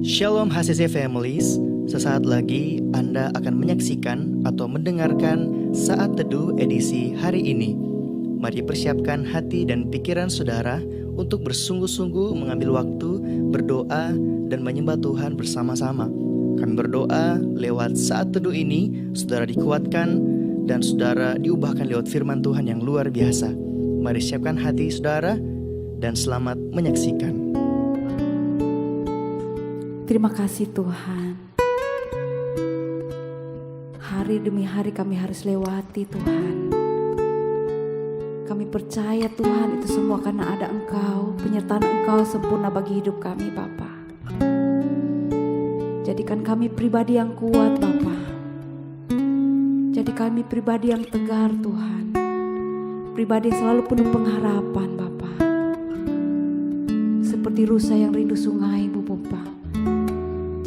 Shalom HCC Families, sesaat lagi Anda akan menyaksikan atau mendengarkan Saat Teduh edisi hari ini. Mari persiapkan hati dan pikiran saudara untuk bersungguh-sungguh mengambil waktu, berdoa, dan menyembah Tuhan bersama-sama. Kami berdoa lewat Saat Teduh ini, saudara dikuatkan dan saudara diubahkan lewat firman Tuhan yang luar biasa. Mari siapkan hati saudara dan selamat menyaksikan. Terima kasih Tuhan. Hari demi hari kami harus lewati Tuhan. Kami percaya Tuhan itu semua karena ada Engkau, penyertaan Engkau sempurna bagi hidup kami Bapa. Jadikan kami pribadi yang kuat Bapa. Jadi kami pribadi yang tegar Tuhan. Pribadi yang selalu penuh pengharapan Bapa. Seperti rusa yang rindu sungai-Mu Bapa.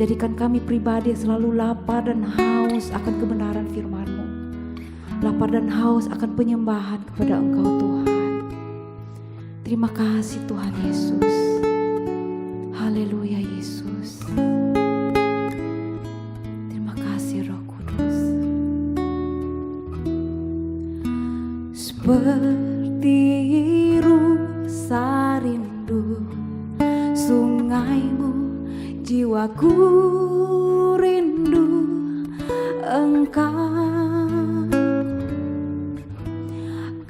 Jadikan kami pribadi yang selalu lapar dan haus akan kebenaran firman-Mu. Lapar dan haus akan penyembahan kepada Engkau Tuhan. Terima kasih Tuhan Yesus. Haleluya Yesus. Terima kasih Roh Kudus. Seperti rusa rindu sungai-Mu, jiwaku rindu Engkau.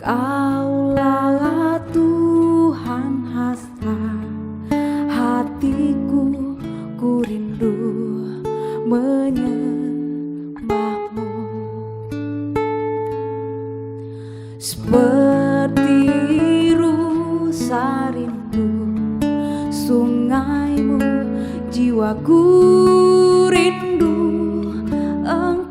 Kaulah Tuhan hasrat hatiku, ku rindu menyembah-Mu. Seperti rusa rindu sungai-Mu, jiwaku rindu Engkau.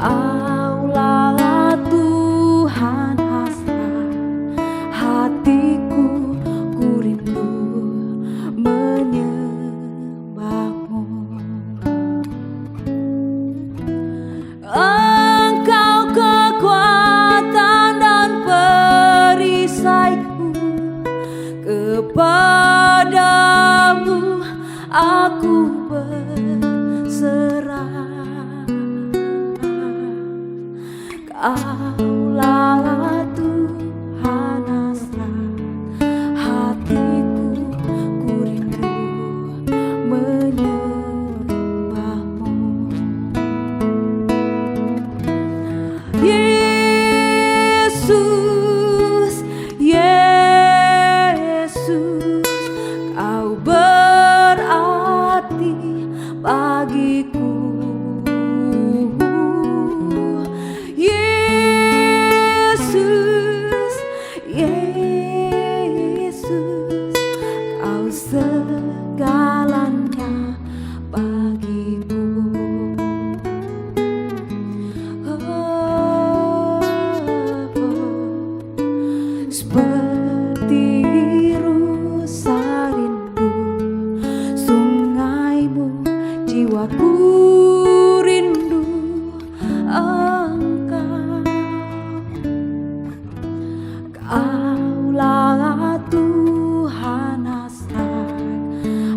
Kaulah Tuhan hasrat hatiku, ku rindu menyembah-Mu. Engkau kekuatan dan perisaiku, kepadamu aku berserah. Kaulah Tuhan hasrat hatiku, ku rindu menyembah-Mu. Yesus, Yesus, Kau berarti bagiku. Yesus, Yesus, Kau segalanya bagiku. Seperti rusa rindu sungai-Mu, jiwaku rindu Engkau. Kaulah Tuhan hasrat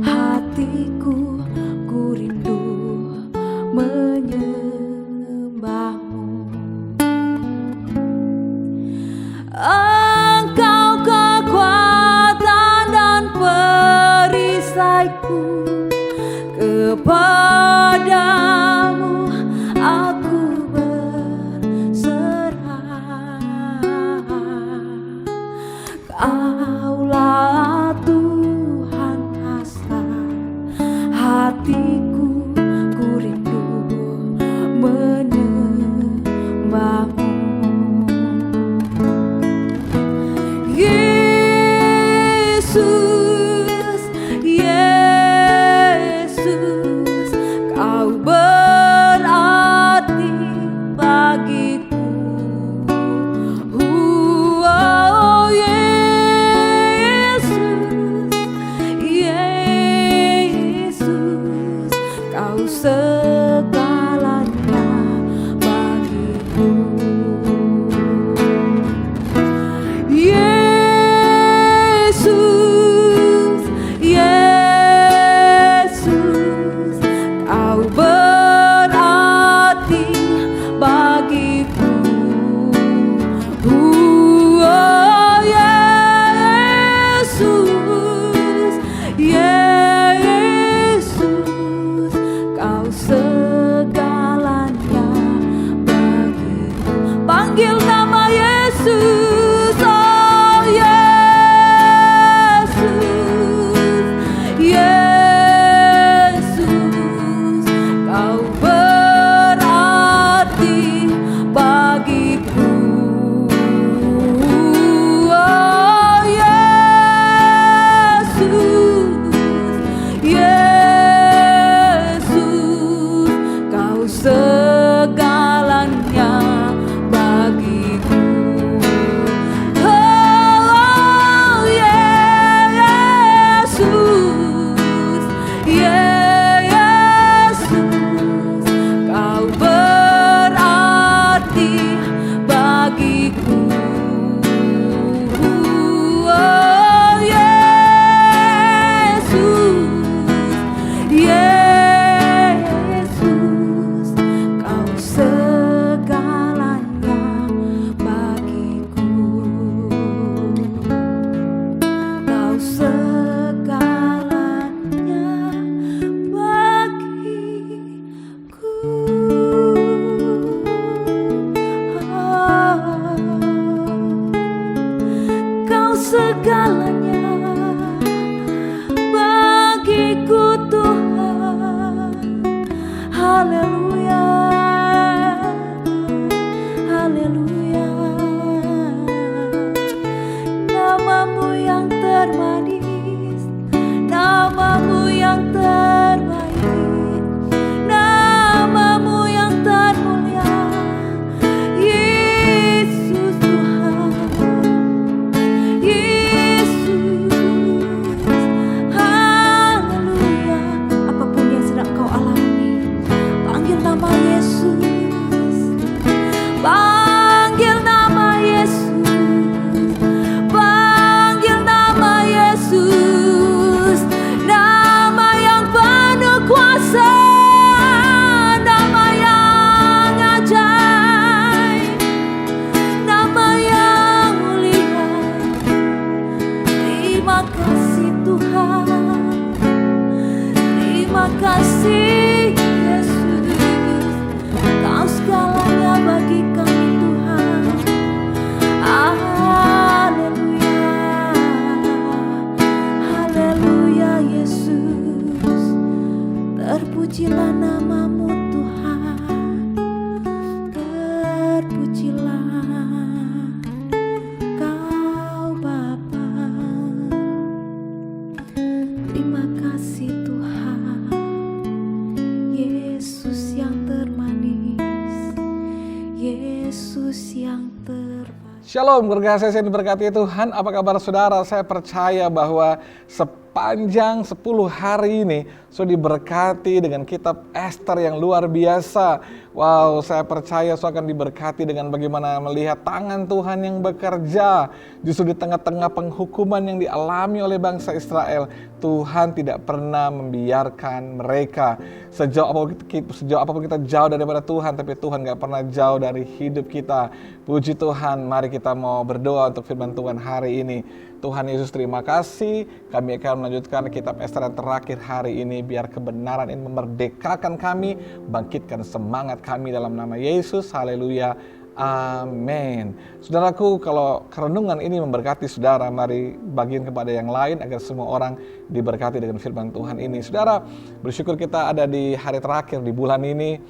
hatiku, ku rindu menyembah-Mu. Engkau kekuatan dan perisaiku, kepadamu aku berserah. segalanya bagiku Tuhan. Haleluya, haleluya. Namamu yang termanis, namamu yang terbaik, namamu yang termulia, Yesus Tuhan, Yesus. Haleluya. Apapun yang sedang kau alami, panggil nama Yesus, panggil nama Yesus, panggil nama Yesus. Nama yang penuh kuasa, nama yang ajaib, nama yang mulia. Terima kasih Tuhan, terima kasih Yesus. Kau segalanya bagi kami Tuhan. Haleluya, haleluya Yesus. Terpujilah namamu Tuhan, terpujilah Kau Bapa. Terima kasih Tuhan, Yesus yang termanis, Yesus yang terbaik. Shalom, keluarga saya yang diberkati Tuhan. Apa kabar saudara? Saya percaya bahwa sepanjang 10 hari ini sudah diberkati dengan kitab Ester yang luar biasa. Wow, saya percaya saya akan diberkati dengan bagaimana melihat tangan Tuhan yang bekerja. Justru di tengah-tengah penghukuman yang dialami oleh bangsa Israel, Tuhan tidak pernah membiarkan mereka. Sejauh apapun kita jauh daripada Tuhan, tapi Tuhan gak pernah jauh dari hidup kita. Puji Tuhan, mari kita mau berdoa untuk firman Tuhan hari ini. Tuhan Yesus, terima kasih. Kami akan melanjutkan kitab Ester yang terakhir hari ini. Biar kebenaran ini memerdekakan kami, bangkitkan semangat kami dalam nama Yesus. Haleluya. Amin. Saudaraku, kalau kerenungan ini memberkati saudara, mari bagiin kepada yang lain agar semua orang diberkati dengan firman Tuhan ini. Saudara, bersyukur kita ada di hari terakhir di bulan ini.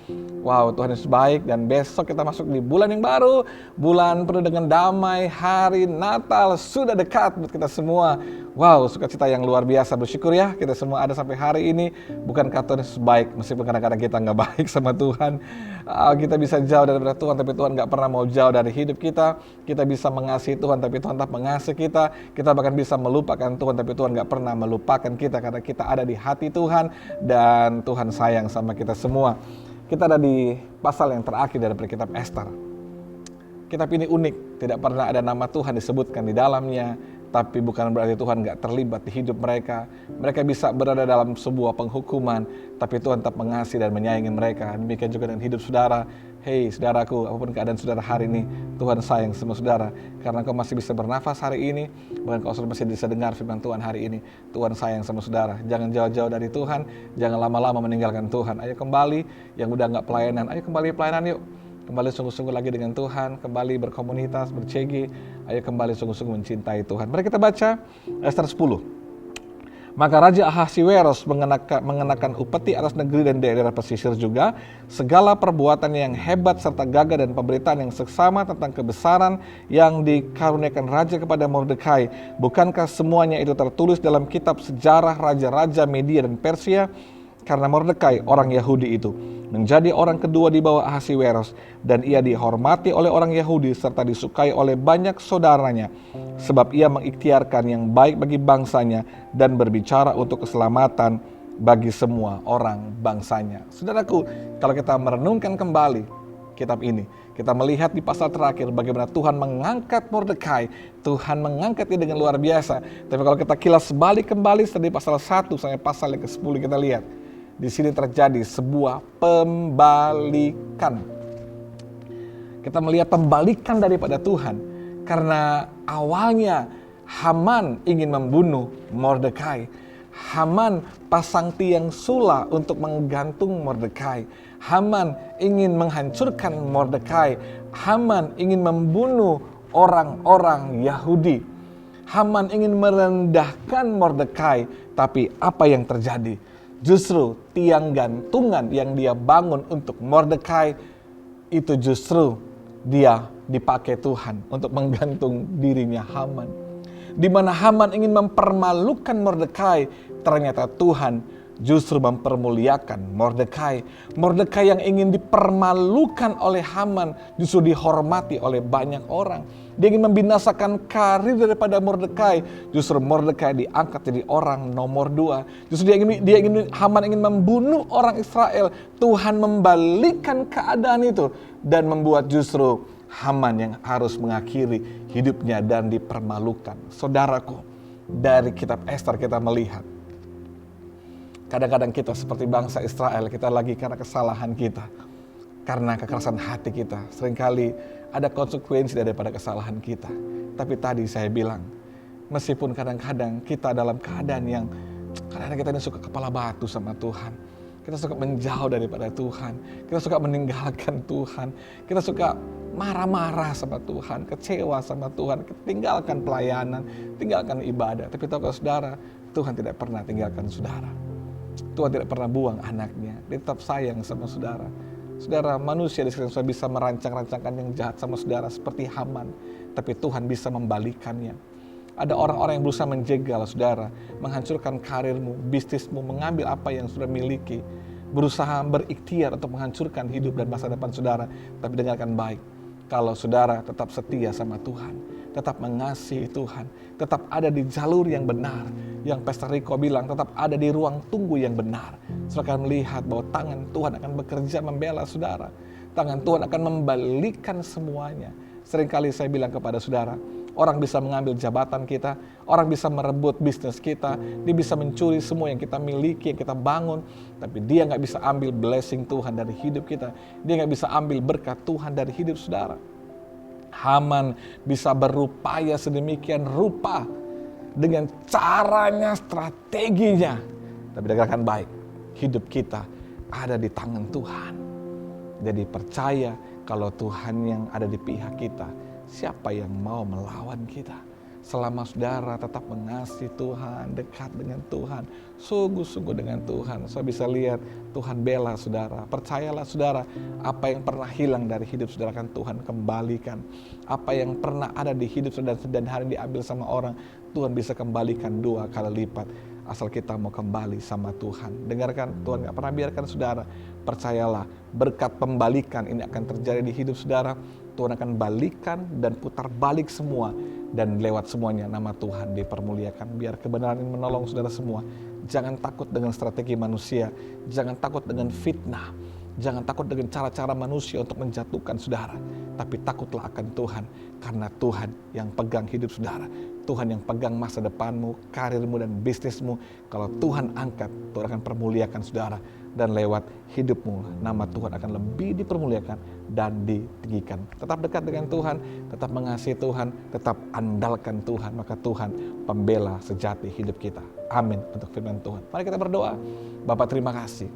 Wow, Tuhan Yesus baik, dan besok kita masuk di bulan yang baru, bulan penuh dengan damai, hari Natal sudah dekat buat kita semua. Wow, sukacita yang luar biasa. Bersyukur ya kita semua ada sampai hari ini. Bukankah Tuhan Yesus baik, meskipun kadang-kadang kita nggak baik sama Tuhan. Kita bisa jauh daripada Tuhan, tapi Tuhan nggak pernah mau jauh dari hidup kita. Kita bisa mengasihi Tuhan, tapi Tuhan tetap mengasihi kita. Kita bahkan bisa melupakan Tuhan, tapi Tuhan nggak pernah melupakan kita, karena kita ada di hati Tuhan, dan Tuhan sayang sama kita semua. Kita ada di pasal yang terakhir dari kitab Ester. Kitab ini unik, tidak pernah ada nama Tuhan disebutkan di dalamnya. Tapi bukan berarti Tuhan gak terlibat di hidup mereka. Mereka bisa berada dalam sebuah penghukuman, tapi Tuhan tetap mengasihi dan menyayangi mereka. Demikian juga dengan hidup saudara. Hei saudaraku, apapun keadaan saudara hari ini, Tuhan sayang sama saudara. Karena kau masih bisa bernafas hari ini, bahkan kau masih bisa dengar firman Tuhan hari ini. Tuhan sayang sama saudara. Jangan jauh-jauh dari Tuhan, jangan lama-lama meninggalkan Tuhan. Ayo kembali, yang udah gak pelayanan, ayo kembali pelayanan yuk. Kembali sungguh-sungguh lagi dengan Tuhan, kembali berkomunitas, ber-CG, ayo kembali sungguh-sungguh mencintai Tuhan. Mari kita baca Ester 10. Maka Raja Ahasiweros mengenakan upeti atas negeri dan daerah pesisir juga, segala perbuatan yang hebat serta gagah dan pemberitaan yang seksama tentang kebesaran yang dikaruniakan Raja kepada Mordekai. Bukankah semuanya itu tertulis dalam kitab sejarah Raja-Raja Media dan Persia? Karena Mordekai, orang Yahudi itu, menjadi orang kedua di bawah Ahasiweros, dan ia dihormati oleh orang Yahudi serta disukai oleh banyak saudaranya, sebab ia mengikhtiarkan yang baik bagi bangsanya dan berbicara untuk keselamatan bagi semua orang bangsanya. Saudaraku, kalau kita merenungkan kembali kitab ini, kita melihat di pasal terakhir bagaimana Tuhan mengangkat Mordekai. Tuhan mengangkatnya dengan luar biasa. Tapi kalau kita kilas balik kembali dari pasal 1 sampai pasal yang ke-10, kita lihat di sini terjadi sebuah pembalikan. Kita melihat pembalikan daripada Tuhan, karena awalnya Haman ingin membunuh Mordekai. Haman pasang tiang sula untuk menggantung Mordekai. Haman ingin menghancurkan Mordekai. Haman ingin membunuh orang-orang Yahudi. Haman ingin merendahkan Mordekai, tapi apa yang terjadi? Justru tiang gantungan yang dia bangun untuk Mordekai itu justru dia dipakai Tuhan untuk menggantung dirinya Haman. Di mana Haman ingin mempermalukan Mordekai, ternyata Tuhan justru mempermuliakan Mordekai. Mordekai yang ingin dipermalukan oleh Haman justru dihormati oleh banyak orang. Dia ingin membinasakan karir daripada Mordekai, justru Mordekai diangkat jadi orang nomor 2. Justru Haman ingin membunuh orang Israel. Tuhan membalikkan keadaan itu dan membuat justru Haman yang harus mengakhiri hidupnya dan dipermalukan. Saudaraku, dari kitab Ester kita melihat kadang-kadang kita seperti bangsa Israel, kita lagi karena kesalahan kita, karena kekerasan hati kita. Seringkali ada konsekuensi daripada kesalahan kita. Tapi tadi saya bilang, meskipun kadang-kadang kita dalam keadaan yang kadang-kadang kita ini suka kepala batu sama Tuhan, kita suka menjauh daripada Tuhan, kita suka meninggalkan Tuhan, kita suka marah-marah sama Tuhan, kecewa sama Tuhan, tinggalkan pelayanan, tinggalkan ibadah. Tapi tahukah saudara, Tuhan tidak pernah tinggalkan saudara. Tuhan tidak pernah buang anaknya, dia tetap sayang sama saudara. Saudara, manusia di sekitar saudara bisa merancang-rancangkan yang jahat sama saudara seperti Haman, tapi Tuhan bisa membalikannya. Ada orang-orang yang berusaha menjegal saudara, menghancurkan karirmu, bisnismu, mengambil apa yang saudara miliki, berusaha berikhtiar untuk menghancurkan hidup dan masa depan saudara. Tapi dengarkan baik, kalau saudara tetap setia sama Tuhan, tetap mengasihi Tuhan, tetap ada di jalur yang benar, yang Pastor Rico bilang tetap ada di ruang tunggu yang benar, saudara akan melihat bahwa tangan Tuhan akan bekerja membela saudara. Tangan Tuhan akan membalikan semuanya. Seringkali saya bilang kepada saudara, orang bisa mengambil jabatan kita, orang bisa merebut bisnis kita, dia bisa mencuri semua yang kita miliki, yang kita bangun, tapi dia nggak bisa ambil blessing Tuhan dari hidup kita. Dia nggak bisa ambil berkat Tuhan dari hidup saudara. Haman bisa berupaya sedemikian rupa dengan caranya, strateginya, tapi dengarkan baik, hidup kita ada di tangan Tuhan. Jadi percaya kalau Tuhan yang ada di pihak kita, siapa yang mau melawan kita? Selama saudara tetap mengasihi Tuhan, dekat dengan Tuhan, sungguh-sungguh dengan Tuhan, saudara bisa lihat Tuhan bela saudara. Percayalah saudara, apa yang pernah hilang dari hidup saudara kan Tuhan kembalikan. Apa yang pernah ada di hidup saudara dan hari ini diambil sama orang, Tuhan bisa kembalikan 2 kali lipat. Asal kita mau kembali sama Tuhan. Dengarkan, Tuhan gak pernah biarkan saudara. Percayalah, berkat pembalikan ini akan terjadi di hidup saudara. Tuhan akan balikan dan putar balik semua. Dan lewat semuanya nama Tuhan dipermuliakan. Biar kebenaran ini menolong saudara semua. Jangan takut dengan strategi manusia. Jangan takut dengan fitnah. Jangan takut dengan cara-cara manusia untuk menjatuhkan saudara. Tapi takutlah akan Tuhan. Karena Tuhan yang pegang hidup saudara. Tuhan yang pegang masa depanmu, karirmu dan bisnismu. Kalau Tuhan angkat, Tuhan akan permuliakan saudara. Dan lewat hidupmu, nama Tuhan akan lebih dipermuliakan dan ditinggikan. Tetap dekat dengan Tuhan, tetap mengasihi Tuhan, tetap andalkan Tuhan. Maka Tuhan pembela sejati hidup kita. Amin untuk firman Tuhan. Mari kita berdoa. Bapak terima kasih.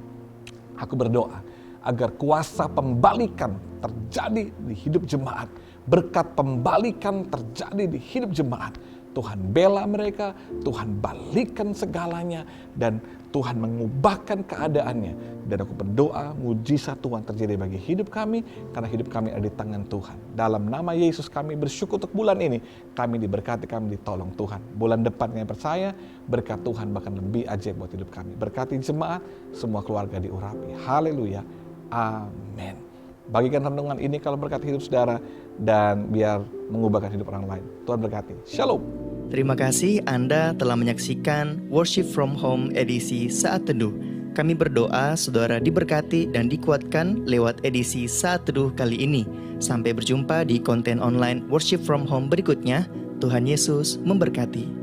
Aku berdoa agar kuasa pembalikan terjadi di hidup jemaat. Berkat pembalikan terjadi di hidup jemaat. Tuhan bela mereka, Tuhan balikan segalanya, dan Tuhan mengubahkan keadaannya. Dan aku berdoa mujizat Tuhan terjadi bagi hidup kami, karena hidup kami ada di tangan Tuhan. Dalam nama Yesus kami bersyukur untuk bulan ini, kami diberkati, kami ditolong Tuhan. Bulan depan kami percaya, berkat Tuhan bahkan lebih ajaib buat hidup kami. Berkati jemaat, semua keluarga diurapi. Haleluya, amin. Bagikan renungan ini kalau berkat hidup saudara, dan biar mengubahkan hidup orang lain. Tuhan berkati. Shalom. Terima kasih Anda telah menyaksikan Worship from Home edisi Saat Teduh. Kami berdoa saudara diberkati dan dikuatkan lewat edisi Saat Teduh kali ini. Sampai berjumpa di konten online Worship from Home berikutnya. Tuhan Yesus memberkati.